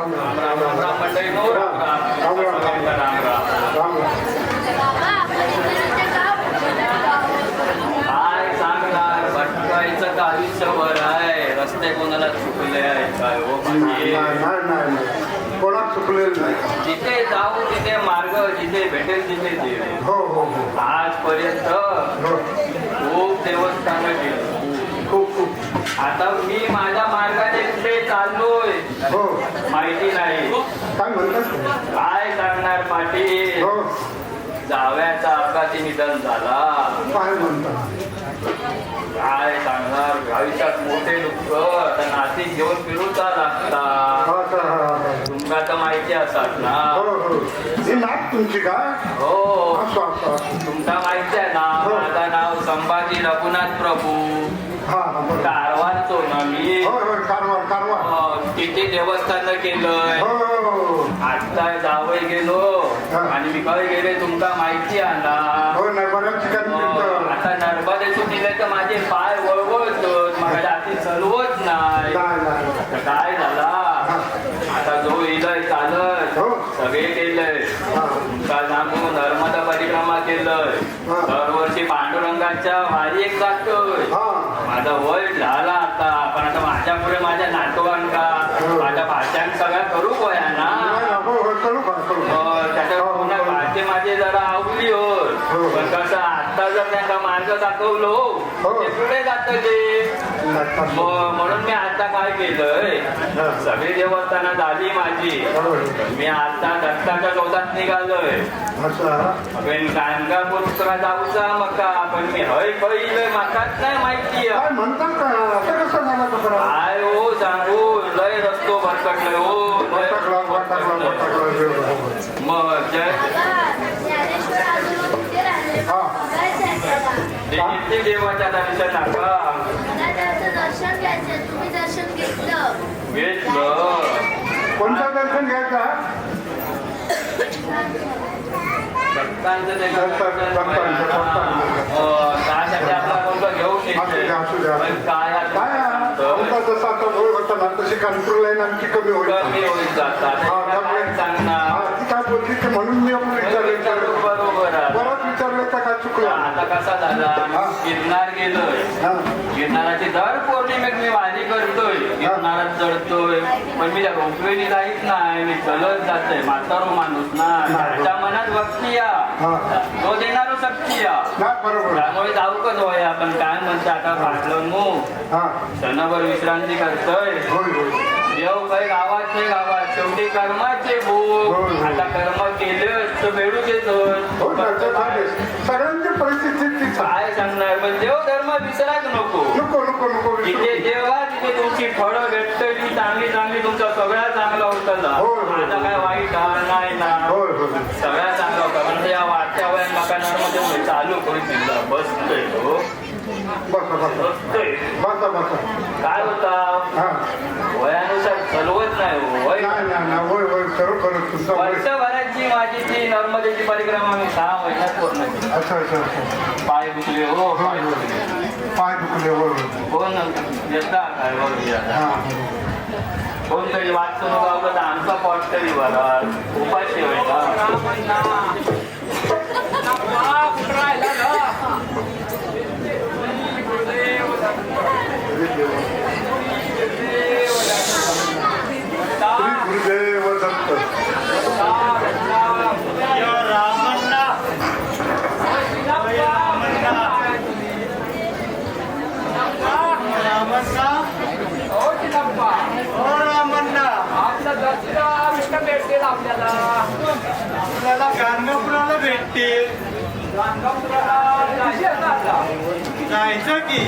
राम राम राम राम राम मंडळी नो राम राम राम राम राम राम काय सांगणार भटकायचं का आयुष्यभर आहे रस्ते कोणाला चुकले आहे काय हो नाही म्हणजे नाही कोणाच चुकलेलं नाही. जिथे जाऊ तिथे मार्ग जिथे भेटेल तिथे देव हो हो हो आजपर्यंत हो खूप देवस्थानं गेली खूप खूप आता मी माझ्या मार्गाने कुठे चाललोय हो माहिती नाही काय म्हणतात काय सांगणार पाटील हो जावयाचा अपघाती निधन झाला काय म्हणतात काय सांगणार आयुष्यात मोठे दुःख आता नाती घेऊन फिरूचा लागता तुमका तर माहिती असतात ना हो हो ही नात तुमची का हो असं असं तुमका माहिती आहे ना हो. माझं नाव संभाजी रघुनाथ प्रभू हा हा बरोबर कारवारचो ना मी होय होय कारवार कारवार किती देवस्थान केलंय हो आता जावई गेलो हा. आणि मी काय गेले तुमका माहिती आहे ना हो नाही बऱ्याच ठिकाणी फिरतं. आता नर्मदेतून दिले तर माझे पाय वळवळत माझ्या हाती चलवत नाही नाही नाही आता काय झाला आता जो इलय चालत हो. सगळे केलंय हा. तुमका सांगू नर्मदा परिक्रमा केलंय हा. दरवर्षी पांडुरंगाच्या वारी एक जातोय हा माझा वय झाला आता पण आता माझ्या पुढे माझ्या नातवांका माझ्या भाषांक सगळ्या करू गोया ना नाही, हो हो करू का करू का. त्याच्या पुन्हा भाषे माझे जरा आवडली होत पण कसं आता जर त्यांना मार्ग दाखवलो ते पुढे जात ते म्हणून मी आता काय केलंय सगळी देवस्थानं झाली माझी मी आता दत्ताच्या शोधात निघालोय पण गाणगापूरला जाऊचा मका पण मी हय पहिलं मकाच नाही माहिती काय म्हणतात का आता कसं झालं तो खरा काय हो सांगू लय रस्तो भरकटलोय हो लय टाकला मग जय हा किती देवाच्या दर्शनाचा दर्शन घ्यायचं तुम्ही दर्शन घेतलं घेतलं कोणतं दर्शन घ्यायचं भक्तांचं ते भक्तांचं. त्यासाठी आपला कोणतं घेऊन असू द्या. काय काय आमचा जसा आता वेळ होता ना तशी कंट्रोल लाईन आमची कमी होईल कमी होईल जातात हा, त्यामुळे- काय सांगणार हा, ती काय बोलली की म्हणून मी आपण विचारलं बरोबर आहे. परत विचारलं तर काय चुकलं आता कसा झाला हा. गिरनार गेलोय हा गिरनाराची दर पौर्णिमेत मी वारी करतोय गिरनारात चढतोय पण मी त्या रोपवेनी जाईत नाही मी चलत जातोय म्हातारो माणूस ना त्याच्या मनात भक्ती या हा. तो देणारो शक्ती या नाही बरोबर त्यामुळे जाऊकच होय आपण काय म्हणतो आता फाटलं मू हा क्षणभर विश्रांती करतोय होय होय देव काही गावात शेवटी कर्माचे भूक होय. आता कर्म केले तर भेडू देतोय हो ना, ते झालेच. सगळ्यांची परिस्थिती तीच आहे. काय सांगणार पण देव धर्म विसराच नको नको नको नको जिथे देवा तिथे तुमची फळं भेटतली चांगली चांगली तुमचा सगळ्या चांगला होता होय. आता काय वाईट नाही ना होय होय सगळ्या चांगला होता म्हणजे या वाढत्या वयात माका नर्मदे चालू करून दिला बसतोय हो बसा बसा बसतोय बसा बसा काय होता हा वयानुसार चलवत नाही हो वय नाही नाही नाही होय होय खरोखर तुमचा वय. वर्षभराची माझी ती नर्मदेची परिक्रमा मी 6 महिन्यात पूर्ण केली अच्छा अच्छा अच्छा पाय दुखले हो पाय दुखले पाय दुखले होय होय. कोण येता काय बघूया हा कोणतरी वाचून गावलं तर आमचा पॉट तरी बरा उपाशी श्री गुरुदेव दत्त आपल्याला गाणगापुराला भेटतील जायचं की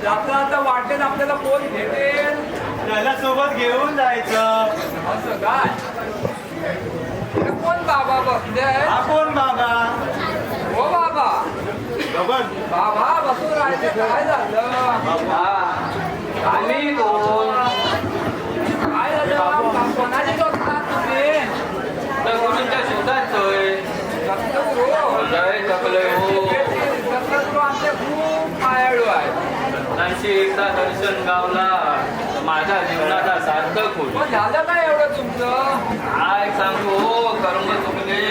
आता वाटेल आपल्याला कोण भेटेल त्याला सोबत घेऊन जायचं असं काय हे कोण बाबा बसले हा कोण बाबा हो बाबा गबन बाबा बसून राहायचे काय झालं आम्ही कोण काय झालं कोणाची बघता तुम्ही तर गुरुंच्या शोधात दत्तगुरु जय चकले हो दत्तगुरु आमचे खूप मायाळू आहे वर्षांची एकदा दर्शन गावला तर माझ्या जीवनाचा सार्थक होईल. मग झालं काय एवढं तुमचं? काय सांगू हो, कर्म चुकले.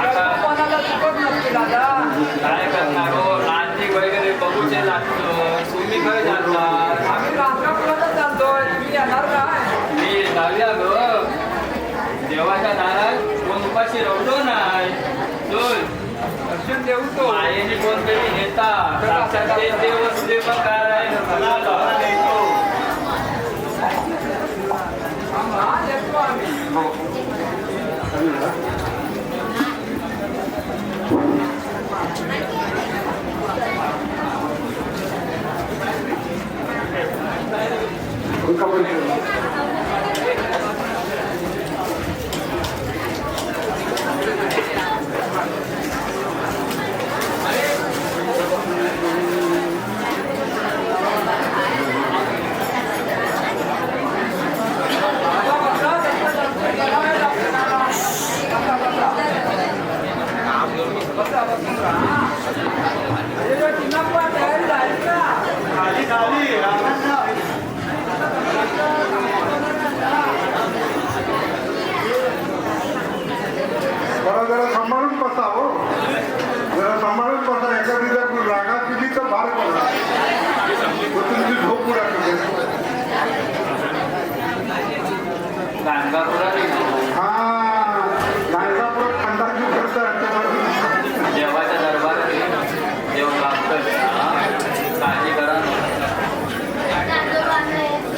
आता कोणाला चुकत नसते दादा. काय करणार हो, नाशिक वगैरे बघूचे लागतं. तुम्ही काय जातात? आम्ही रामकापुरातच चालतोय. तुम्ही येणार काय? मी जाऊया ग, देवाच्या दारात कोण उपाशी रवलो नाही. चल, दर्शन देऊ तो. मायेने कोणतरी नेता साक्षात ते देव असले मग काय. हा, येतो आम्ही. खाली खाली रामांना जरा सांभाळून बसा हो, जरा सांभाळून बसा. एखादी जर रागात गेली तर भार पडला तुमची झोप उडा. गाणगापुरात हा गायगापुरात खंडाची भरत देवाच्या दरबारात देव लागतं. काळजी करा. नांदोबाला येते.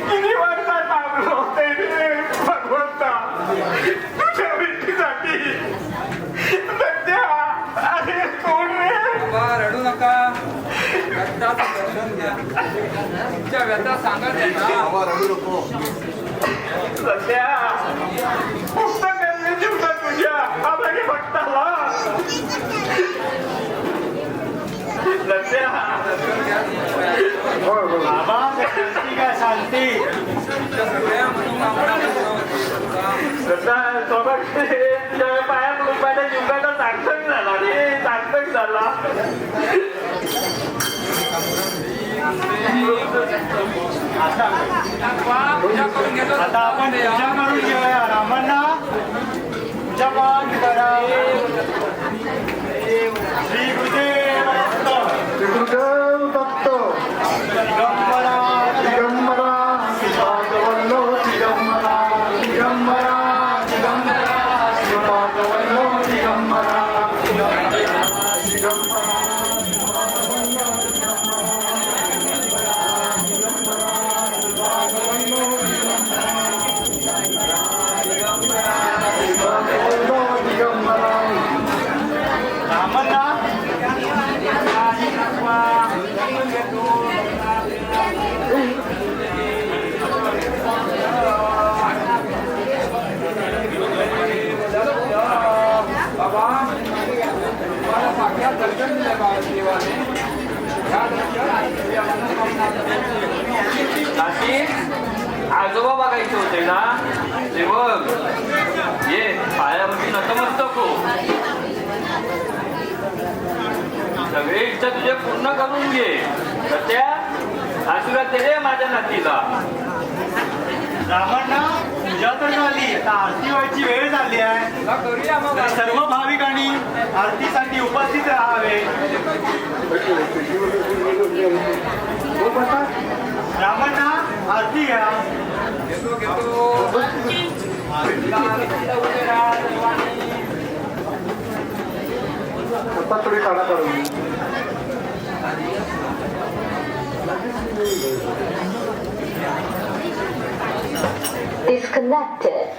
किती वाजता थांबलो होते रे भगवंता तुझ्या भेटीसाठी. अरे सोड रे. बाबा रडू नका. दत्ताचं दर्शन घ्या. तुमच्या व्यथा सांगा त्यांना. रडू नको. सध्या पुस्तक करण्याची होता तुझ्या आपल्याला भक्ताला. सध्या बाबा शांती का शांती. तुमच्या सगळ्या मनोकामना तुझ्या पायात रुपयाच्या युगाचा सार्थक झाला रे, सार्थक झाला. पूजा करून घेतो. आता आपण पूजा करून घेऊया. रामांना पूजा पाठ करा. श्री गुरुदेव दत्त. गुरुदेव दत्त. दिगंबरा दिगंबरा श्रीपादवल्लो दिगंबरा. दिगंबरा दिगंबरा श्रीपादवल्लो दिगंबरा. दर्शन दिलं बाबा देवाने या दर्शन आणि या मनोकामना काशी आजोबा बघायचे होते ना ते बघ ये पायावरती नतमस्तक हो सगळे इच्छा तुझे पूर्ण करून घे तर त्या आशीर्वाद दे रे माझ्या नातीला रामांना पूजा तर झाली आता आरती व्हायची वेळ झाली आहे तुला करूया मग तर सर्व भाविकांनी आरतीसाठी उपस्थित राहावे रामांना आरती घ्या घेतो घेतो तुला आरतीला उभे राहा सर्वांनी आता तरी काढा करून Disconnected.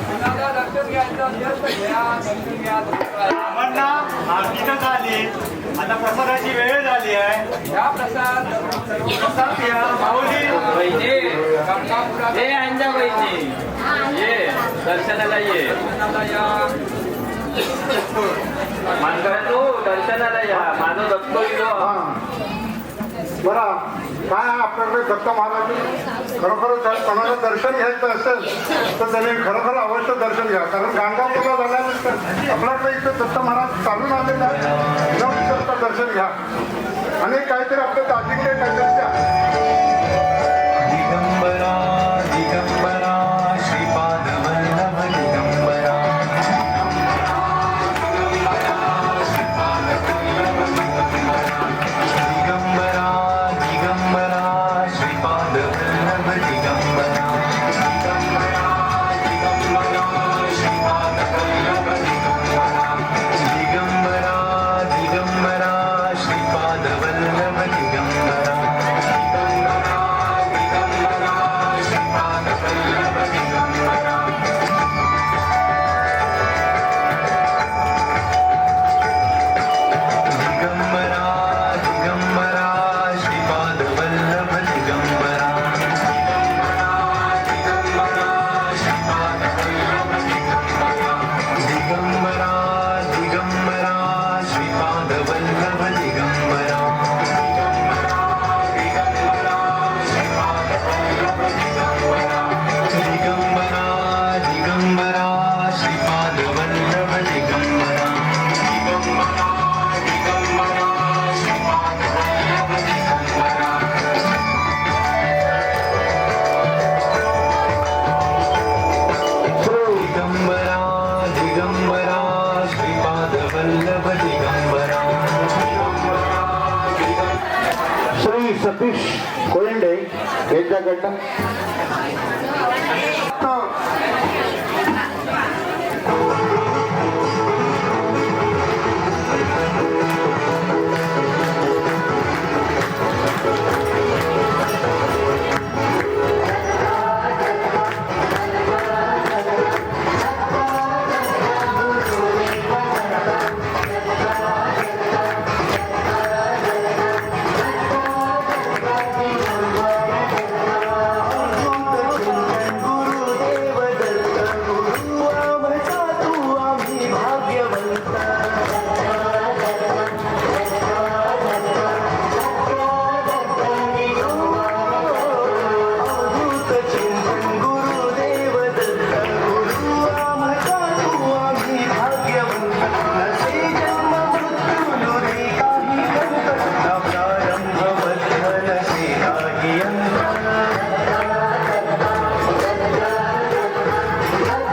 कुणाला दर्शन घ्यायचं असेल तर घ्या दर्शन घ्या रामांना आरती तर झाली आता प्रसादाची वेळ झाली आहे या प्रसाद सर्व प्रसाद घ्या माऊली बहिणी गंगापुरात हे आणजा बहिणी ये दर्शनाला ये दर्शनाला या मानकरांनो दर्शनाला या माझं दत्त इलो बरा काय आहे आपल्याकडे दत्त महाराज खरोखर कोणाला दर्शन घ्यायचं असेल तर त्याने खरोखर अवश्य दर्शन घ्या कारण गाणगापूरला झाल्यानंतर आपल्याकडे इथे दत्त महाराज चालून आलेला आहे न विसरता दर्शन घ्या आणि काहीतरी आपल्या दाजिंगे काहीतरी द्या दिगंबरा दिगंबरा श्रीपाद वल्लभ दिगंबरा दिगंबरा दिगंबरा श्रीपाद वल्लभ दिगंबरा दिगंबरा दिगंबरा श्रीपाद वल्लभ दिगंबरा गणेश कोयंडे यांच्याकडनं